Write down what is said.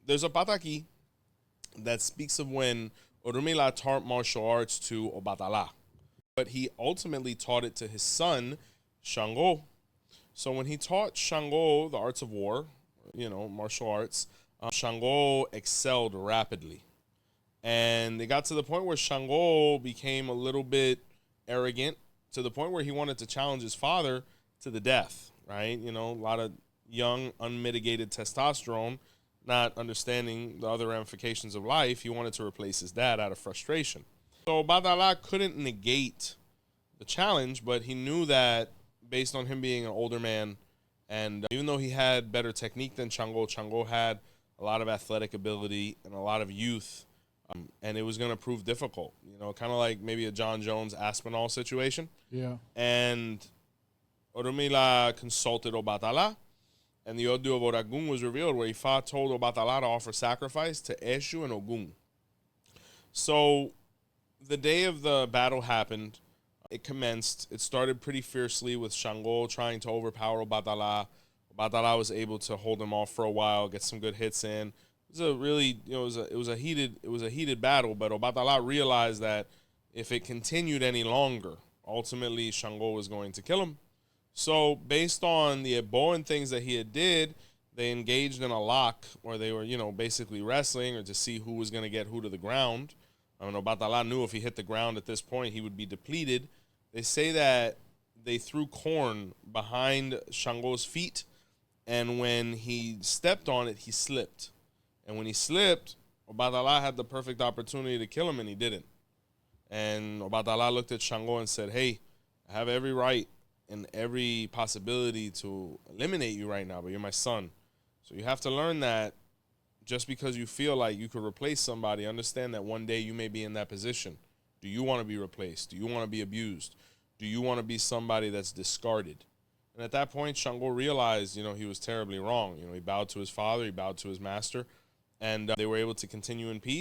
there's a pataki that speaks of when Orunmila taught martial arts to Obatala, but he ultimately taught it to his son, Shango. So when he taught Shango the arts of war, martial arts, Shango excelled rapidly. And it got to the point where Shango became a little bit arrogant, to the point where he wanted to challenge his father to the death, right? A lot of young, unmitigated testosterone, not understanding the other ramifications of life. He wanted to replace his dad out of frustration. So Badala couldn't negate the challenge, but he knew that based on him being an older man, and even though he had better technique than Shango had a lot of athletic ability and a lot of youth, and it was going to prove difficult, kind of like maybe a John Jones Aspinall situation. Yeah. And Orunmila consulted Obatala, and the Odu of Oragun was revealed, where Ifa told Obatala to offer sacrifice to Eshu and Ogun. So the day of the battle happened. It commenced. It started pretty fiercely with Shango trying to overpower Obatala. Obatala was able to hold him off for a while, get some good hits in. It was a really, it was a heated battle. But Obatala realized that if it continued any longer, ultimately Shango was going to kill him. So based on the Ebo and things that he had did, they engaged in a lock where they were, basically wrestling or to see who was going to get who to the ground. Obatala knew if he hit the ground at this point, he would be depleted. They say that they threw corn behind Shango's feet, and when he stepped on it, he slipped. And when he slipped, Obatala had the perfect opportunity to kill him, and he didn't. And Obatala looked at Shango and said, hey, I have every right and every possibility to eliminate you right now, but you're my son. So you have to learn that just because you feel like you could replace somebody, understand that one day you may be in that position. Do you want to be replaced? Do you want to be abused? Do you want to be somebody that's discarded? And at that point, Shango realized, he was terribly wrong. He bowed to his father, he bowed to his master, and they were able to continue in peace.